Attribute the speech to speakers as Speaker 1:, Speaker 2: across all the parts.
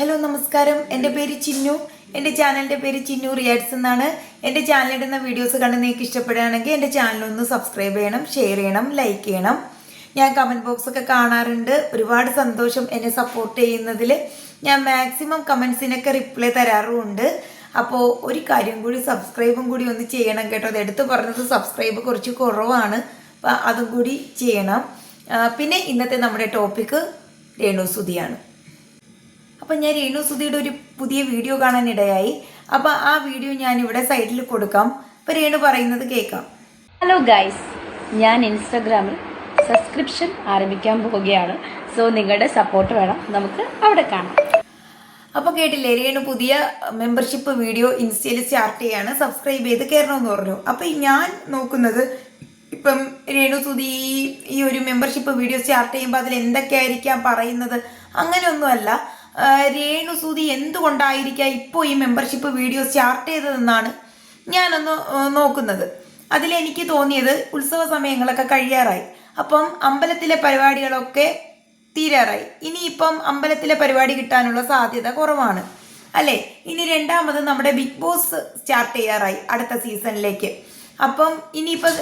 Speaker 1: Hello നമസ്കാരം. എൻ്റെ പേര് ചിന്നു. എൻ്റെ ചാനലിൻ്റെ പേര് ചിന്നു റിയാക്ട്സ് എന്നാണ്. എൻ്റെ ചാനലിടുന്ന വീഡിയോസ് കണ്ട് നിങ്ങൾക്ക് ഇഷ്ടപ്പെടുകയാണെങ്കിൽ എൻ്റെ ചാനലൊന്ന് സബ്സ്ക്രൈബ് ചെയ്യണം, ഷെയർ ചെയ്യണം, ലൈക്ക് ചെയ്യണം. ഞാൻ കമൻറ്റ് ബോക്സൊക്കെ കാണാറുണ്ട്. ഒരുപാട് സന്തോഷം എന്നെ സപ്പോർട്ട് ചെയ്യുന്നതിൽ. ഞാൻ മാക്സിമം കമൻസിനൊക്കെ റിപ്ലൈ തരാറുമുണ്ട്. അപ്പോൾ ഒരു കാര്യം കൂടി, സബ്സ്ക്രൈബും കൂടി ഒന്ന് ചെയ്യണം കേട്ടോ. അത് എടുത്ത് പറഞ്ഞത് സബ്സ്ക്രൈബ് കുറച്ച് കുറവാണ്, അപ്പം അതും കൂടി ചെയ്യണം. പിന്നെ ഇന്നത്തെ നമ്മുടെ ടോപ്പിക്ക് രേണുസുതിയാണ്. അപ്പം ഞാൻ രേണുസുതിയുടെ ഒരു പുതിയ വീഡിയോ കാണാനിടയായി. അപ്പം ആ വീഡിയോ ഞാനിവിടെ സൈഡിൽ കൊടുക്കാം. അപ്പം രേണു പറയുന്നത് കേൾക്കാം.
Speaker 2: ഹലോ ഗൈസ്, ഞാൻ ഇൻസ്റ്റഗ്രാമിൽ സബ്സ്ക്രിപ്ഷൻ ആരംഭിക്കാൻ പോവുകയാണ്. സോ നിങ്ങളുടെ സപ്പോർട്ട് വേണം. നമുക്ക് അവിടെ കാണാം.
Speaker 1: അപ്പോൾ കേട്ടില്ലേ, രേണു പുതിയ മെമ്പർഷിപ്പ് വീഡിയോ ഇൻസ്റ്റയിൽ സ്റ്റാർട്ട് ചെയ്യാണ്. സബ്സ്ക്രൈബ് ചെയ്ത് കയറണമെന്ന് പറഞ്ഞു. അപ്പം ഞാൻ നോക്കുന്നത്, ഇപ്പം രേണുസുതി ഈ ഒരു മെമ്പർഷിപ്പ് വീഡിയോ സ്റ്റാർട്ട് ചെയ്യുമ്പോൾ അതിൽ എന്തൊക്കെയായിരിക്കാം പറയുന്നത്, അങ്ങനെയൊന്നുമല്ല. രേണുസുതി എന്തുകൊണ്ടായിരിക്കാം ഇപ്പോൾ ഈ മെമ്പർഷിപ്പ് വീഡിയോ സ്റ്റാർട്ട് ചെയ്തതെന്നാണ് ഞാനൊന്ന് നോക്കുന്നത്. അതിലെനിക്ക് തോന്നിയത്, ഉത്സവ സമയങ്ങളൊക്കെ കഴിയാറായി. അപ്പം അമ്പലത്തിലെ പരിപാടികളൊക്കെ തീരാറായി. ഇനിയിപ്പം അമ്പലത്തിലെ പരിപാടി കിട്ടാനുള്ള സാധ്യത കുറവാണ് അല്ലേ. ഇനി രണ്ടാമത് നമ്മുടെ ബിഗ് ബോസ് സ്റ്റാർട്ട് ചെയ്യാറായി അടുത്ത സീസണിലേക്ക്. അപ്പം ഇനിയിപ്പോൾ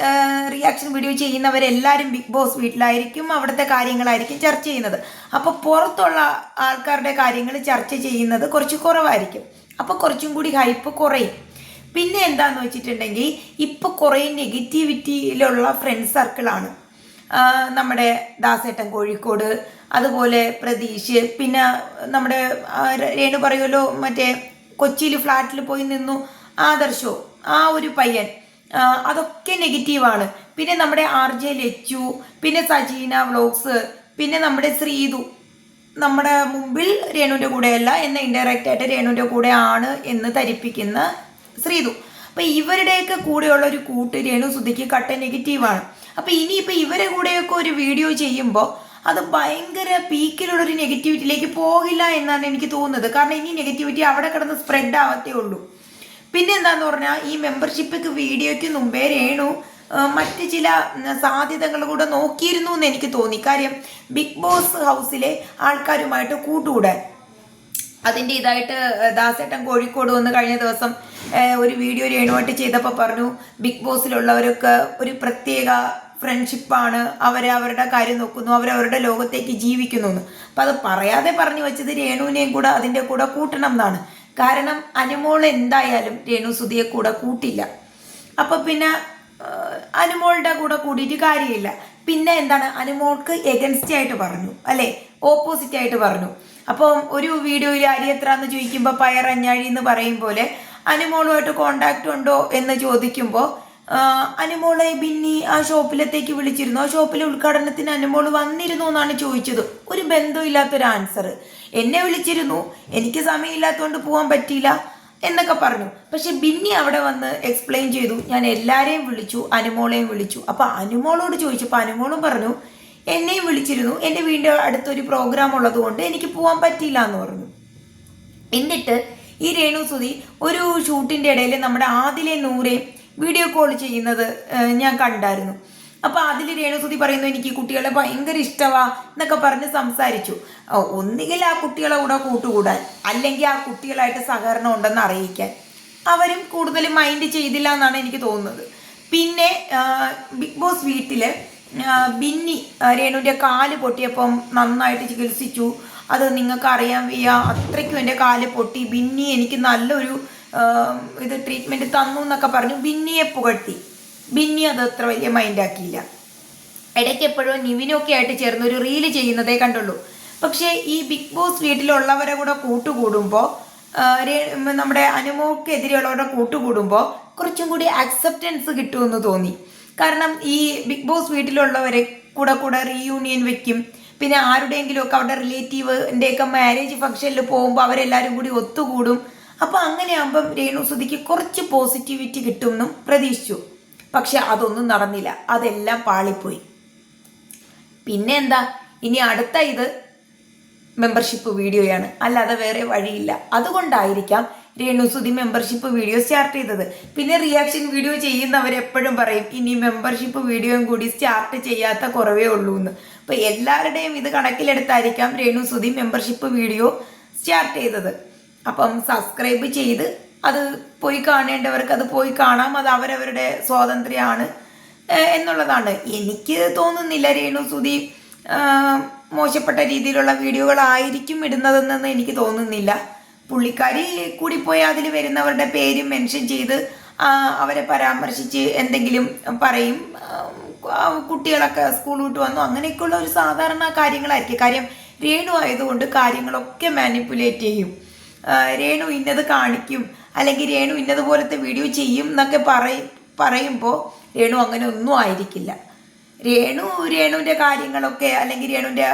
Speaker 1: റിയാക്ഷൻ വീഡിയോ ചെയ്യുന്നവരെല്ലാവരും ബിഗ് ബോസ് വീട്ടിലായിരിക്കും, അവിടുത്തെ കാര്യങ്ങളായിരിക്കും ചർച്ച ചെയ്യുന്നത്. അപ്പോൾ പുറത്തുള്ള ആൾക്കാരുടെ കാര്യങ്ങൾ ചർച്ച ചെയ്യുന്നത് കുറച്ച് കുറവായിരിക്കും. അപ്പോൾ കുറച്ചും കൂടി ഹൈപ്പ് കുറയും. പിന്നെ എന്താണെന്ന് വെച്ചിട്ടുണ്ടെങ്കിൽ, ഇപ്പോൾ കുറേ നെഗറ്റിവിറ്റിയിലുള്ള ഫ്രണ്ട് സർക്കിളാണ്. നമ്മുടെ ദാസേട്ടൻ കോഴിക്കോട്, അതുപോലെ പ്രതീഷ്, പിന്നെ നമ്മുടെ രേണു പറയുമല്ലോ, മറ്റേ കൊച്ചിയിൽ ഫ്ലാറ്റിൽ പോയി നിന്നു ആദർശോ, ആ ഒരു പയ്യൻ, അതൊക്കെ നെഗറ്റീവാണ്. പിന്നെ നമ്മുടെ RJ ലച്ചു, പിന്നെ സജീന വ്ളോഗ്സ്, പിന്നെ നമ്മുടെ ശ്രീതു, നമ്മുടെ മുമ്പിൽ രേണുവിൻ്റെ കൂടെയല്ല എന്ന ഇൻഡയറക്റ്റ് ആയിട്ട് രേണുവിൻ്റെ കൂടെ ആണ് എന്ന് ധരിപ്പിക്കുന്ന ശ്രീതു. അപ്പം ഇവരുടെയൊക്കെ കൂടെയുള്ള ഒരു കൂട്ട് രേണുസുതിക്ക് കട്ട നെഗറ്റീവാണ്. അപ്പം ഇനിയിപ്പോൾ ഇവരെ കൂടെയൊക്കെ ഒരു വീഡിയോ ചെയ്യുമ്പോൾ അത് ഭയങ്കര പീക്കിലുള്ളൊരു നെഗറ്റിവിറ്റിയിലേക്ക് പോകില്ല എന്നാണ് എനിക്ക് തോന്നുന്നത്. കാരണം ഇനി നെഗറ്റിവിറ്റി അവിടെ കിടന്ന് സ്പ്രെഡ് ആവത്തേ ഉള്ളൂ. പിന്നെ എന്താന്ന് പറഞ്ഞാൽ, ഈ മെമ്പർഷിപ്പ് വീഡിയോയ്ക്ക് മുമ്പേ രേണു മറ്റ് ചില സാധ്യതകൾ കൂടെ നോക്കിയിരുന്നു എന്ന് എനിക്ക് തോന്നി. കാര്യം ബിഗ് ബോസ് ഹൗസിലെ ആൾക്കാരുമായിട്ട് കൂട്ടുകൂടാൻ. അതിൻ്റെ ഇതായിട്ട് ദാസേട്ടൻ കോഴിക്കോട് വന്ന് കഴിഞ്ഞ ദിവസം ഒരു വീഡിയോ രേണുവായിട്ട് ചെയ്തപ്പോൾ പറഞ്ഞു, ബിഗ് ബോസിലുള്ളവരൊക്കെ ഒരു പ്രത്യേക ഫ്രണ്ട്ഷിപ്പാണ്, അവരുടെ കാര്യം നോക്കുന്നു, അവരവരുടെ ലോകത്തേക്ക് ജീവിക്കുന്നു എന്ന്. അപ്പം അത് പറയാതെ പറഞ്ഞു വെച്ചത് രേണുവിനെയും കൂടെ അതിൻ്റെ കൂടെ കൂട്ടണം എന്നാണ്. കാരണം അനുമോൾ എന്തായാലും രേണുസുതിയെ കൂടെ കൂട്ടില്ല. അപ്പം പിന്നെ അനുമോളുടെ കൂടെ കൂടിയിട്ട് കാര്യമില്ല. പിന്നെ എന്താണ്, അനുമോൾക്ക് എഗൻസ്റ്റ് ആയിട്ട് പറഞ്ഞു അല്ലേ, ഓപ്പോസിറ്റ് ആയിട്ട് പറഞ്ഞു. അപ്പം ഒരു വീഡിയോയിൽ അരി എത്ര എന്ന് ചോദിക്കുമ്പോൾ പയറഞ്ഞാഴി എന്ന് പറയും പോലെ അനുമോളുമായിട്ട് കോണ്ടാക്ട് ഉണ്ടോ എന്ന് ചോദിക്കുമ്പോൾ അനുമോളെ ബിന്നി ആ ഷോപ്പിലത്തേക്ക് വിളിച്ചിരുന്നു, ആ ഷോപ്പിലെ ഉദ്ഘാടനത്തിന് അനുമോൾ വന്നിരുന്നു എന്നാണ് ചോദിച്ചത്. ഒരു ബന്ധമില്ലാത്തൊരു ആൻസർ. എന്നെ വിളിച്ചിരുന്നു, എനിക്ക് സമയമില്ലാത്തതുകൊണ്ട് പോകാൻ പറ്റിയില്ല എന്നൊക്കെ പറഞ്ഞു. പക്ഷെ ബിന്നി അവിടെ വന്ന് എക്സ്പ്ലെയിൻ ചെയ്തു, ഞാൻ എല്ലാവരെയും വിളിച്ചു, അനുമോളെയും വിളിച്ചു. അപ്പം അനുമോളോട് ചോദിച്ചപ്പോൾ അനുമോളും പറഞ്ഞു, എന്നെയും വിളിച്ചിരുന്നു, എൻ്റെ വീടിൻ്റെ അടുത്തൊരു പ്രോഗ്രാം ഉള്ളത് കൊണ്ട് എനിക്ക് പോകാൻ പറ്റിയില്ല എന്ന് പറഞ്ഞു. എന്നിട്ട് ഈ രേണുസുതി ഒരു ഷൂട്ടിൻ്റെ ഇടയിൽ നമ്മുടെ ആദിലെ നൂറേയും വീഡിയോ കോൾ ചെയ്യുന്നത് ഞാൻ കണ്ടായിരുന്നു. അപ്പോൾ അതിൽ രേണുസുതി പറയുന്നു, എനിക്ക് കുട്ടികളെ ഭയങ്കര ഇഷ്ടമാ എന്നൊക്കെ പറഞ്ഞ് സംസാരിച്ചു. ഒന്നുകിൽ ആ കുട്ടികളെ കൂടെ കൂട്ടുകൂടാൻ, അല്ലെങ്കിൽ ആ കുട്ടികളായിട്ട് സഹകരണം ഉണ്ടെന്ന് അറിയിക്കാൻ. അവരും കൂടുതൽ മൈൻഡ് ചെയ്തില്ല എന്നാണ് എനിക്ക് തോന്നുന്നത്. പിന്നെ ബിഗ് ബോസ് വീട്ടിൽ ബിന്നി രേണുവിൻ്റെ കാല് പൊട്ടിയപ്പം നന്നായിട്ട് ചികിത്സിച്ചു. അത് നിങ്ങൾക്ക് അറിയാൻ വയ്യ, അത്രയ്ക്കും എൻ്റെ കാല് പൊട്ടി, ബിന്നി എനിക്ക് നല്ലൊരു ഇത് ട്രീറ്റ്മെൻറ്റ് തന്നു എന്നൊക്കെ പറഞ്ഞു ബിന്നിയെ പുകഴ്ത്തി. ബിന്നി അത് അത്ര വലിയ മൈൻഡാക്കിയില്ല. ഇടയ്ക്ക് എപ്പോഴും നിവിനൊക്കെ ആയിട്ട് ചേർന്നൊരു റീല് ചെയ്യുന്നതേ കണ്ടുള്ളൂ. പക്ഷേ ഈ ബിഗ് ബോസ് വീട്ടിലുള്ളവരെ കൂടെ കൂട്ടുകൂടുമ്പോൾ, നമ്മുടെ അനുമോക്കെതിരെയുള്ളവരുടെ കൂട്ടുകൂടുമ്പോൾ കുറച്ചും കൂടി അക്സെപ്റ്റൻസ് കിട്ടുമെന്ന് തോന്നി. കാരണം ഈ ബിഗ് ബോസ് വീട്ടിലുള്ളവരെ കൂടെ റീയൂണിയൻ വെക്കും. പിന്നെ ആരുടെയെങ്കിലുമൊക്കെ അവരുടെ റിലേറ്റീവിൻ്റെയൊക്കെ മാരേജ് ഫംഗ്ഷനിൽ പോകുമ്പോൾ അവരെല്ലാവരും കൂടി ഒത്തുകൂടും. അപ്പോൾ അങ്ങനെയാകുമ്പം രേണുസുതിക്ക് കുറച്ച് പോസിറ്റിവിറ്റി കിട്ടുമെന്നും പ്രതീക്ഷിച്ചു. പക്ഷെ അതൊന്നും നടന്നില്ല, അതെല്ലാം പാളിപ്പോയി. പിന്നെ എന്താ, ഇനി അടുത്ത ഇത് മെമ്പർഷിപ്പ് വീഡിയോയാണ്, അല്ലാതെ വേറെ വഴിയില്ല. അതുകൊണ്ടായിരിക്കാം രേണുസുതി മെമ്പർഷിപ്പ് വീഡിയോ സ്റ്റാർട്ട് ചെയ്തത്. പിന്നെ റിയാക്ഷൻ വീഡിയോ ചെയ്യുന്നവരെപ്പോഴും പറയും, ഇനി മെമ്പർഷിപ്പ് വീഡിയോയും കൂടി സ്റ്റാർട്ട് ചെയ്യാത്ത കുറവേ ഉള്ളൂ എന്ന്. അപ്പോൾ എല്ലാവരുടെയും ഇത് കണക്കിലെടുത്തായിരിക്കാം രേണുസുതി മെമ്പർഷിപ്പ് വീഡിയോ സ്റ്റാർട്ട് ചെയ്തത്. അപ്പം സബ്സ്ക്രൈബ് ചെയ്ത് അത് പോയി കാണേണ്ടവർക്ക് അത് പോയി കാണാം, അത് അവരവരുടെ സ്വാതന്ത്ര്യമാണ് എന്നുള്ളതാണ്. എനിക്ക് തോന്നുന്നില്ല രേണു സുധി മോശപ്പെട്ട രീതിയിലുള്ള വീഡിയോകളായിരിക്കും ഇടുന്നതെന്ന് എനിക്ക് തോന്നുന്നില്ല. പുള്ളിക്കാരി കൂടിപ്പോയി അതിൽ വരുന്നവരുടെ പേര് മെൻഷൻ ചെയ്ത് അവരെ പരാമർശിച്ച് എന്തെങ്കിലും പറയും. കുട്ടികളൊക്കെ സ്കൂൾ വിട്ട് വന്നു, അങ്ങനെയൊക്കെയുള്ള ഒരു സാധാരണ കാര്യങ്ങളായിരിക്കും. കാര്യം രേണു ആയതുകൊണ്ട് കാര്യങ്ങളൊക്കെ മാനിപ്പുലേറ്റ് ചെയ്യും. രേണു ഇന്നത് കാണിക്കും, അല്ലെങ്കിൽ രേണു ഇന്നതുപോലത്തെ വീഡിയോ ചെയ്യും എന്നൊക്കെ പറയുമ്പോൾ രേണു അങ്ങനെ ഒന്നും ആയിരിക്കില്ല. രേണുവിൻ്റെ കാര്യങ്ങളൊക്കെ അല്ലെങ്കിൽ രേണുവിൻ്റെ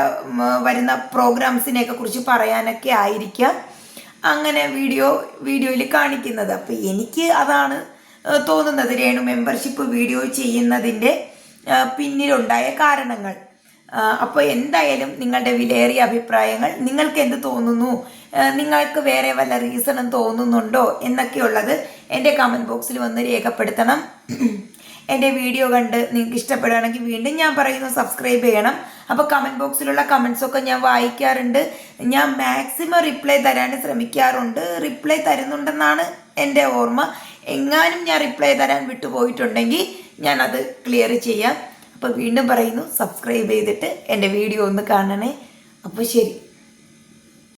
Speaker 1: വരുന്ന പ്രോഗ്രാംസിനെയൊക്കെ കുറിച്ച് പറയാനൊക്കെ ആയിരിക്കാം അങ്ങനെ വീഡിയോയിൽ കാണിക്കുന്നത്. അപ്പോൾ എനിക്ക് അതാണ് തോന്നുന്നത്, രേണു മെമ്പർഷിപ്പ് വീഡിയോ ചെയ്യുന്നതിൻ്റെ പിന്നിലുണ്ടായ കാരണങ്ങൾ. അപ്പോൾ എന്തായാലും നിങ്ങളുടെ വിലയേറിയ അഭിപ്രായങ്ങൾ, നിങ്ങൾക്ക് എന്ത് തോന്നുന്നു, നിങ്ങൾക്ക് വേറെ വല്ല റീസണും തോന്നുന്നുണ്ടോ എന്നൊക്കെയുള്ളത് എൻ്റെ കമൻറ്റ് ബോക്സിൽ വന്ന് രേഖപ്പെടുത്തണം. എൻ്റെ വീഡിയോ കണ്ട് നിങ്ങൾക്ക് ഇഷ്ടപ്പെടുകയാണെങ്കിൽ വീണ്ടും ഞാൻ പറയുന്നു, സബ്സ്ക്രൈബ് ചെയ്യണം. അപ്പോൾ കമൻറ്റ് ബോക്സിലുള്ള കമൻസൊക്കെ ഞാൻ വായിക്കാറുണ്ട്, ഞാൻ മാക്സിമം റിപ്ലൈ തരാൻ ശ്രമിക്കാറുണ്ട്. റിപ്ലൈ തരുന്നുണ്ടെന്നാണ് എൻ്റെ ഓർമ്മ. എങ്ങാനും ഞാൻ റിപ്ലൈ തരാൻ വിട്ടുപോയിട്ടുണ്ടെങ്കിൽ ഞാനത് ക്ലിയർ ചെയ്യാം. അപ്പോൾ വീണ്ടും പറയുന്നു, സബ്സ്ക്രൈബ് ചെയ്തിട്ട് എൻ്റെ വീഡിയോ ഒന്ന് കാണണേ. അപ്പോൾ ശരി.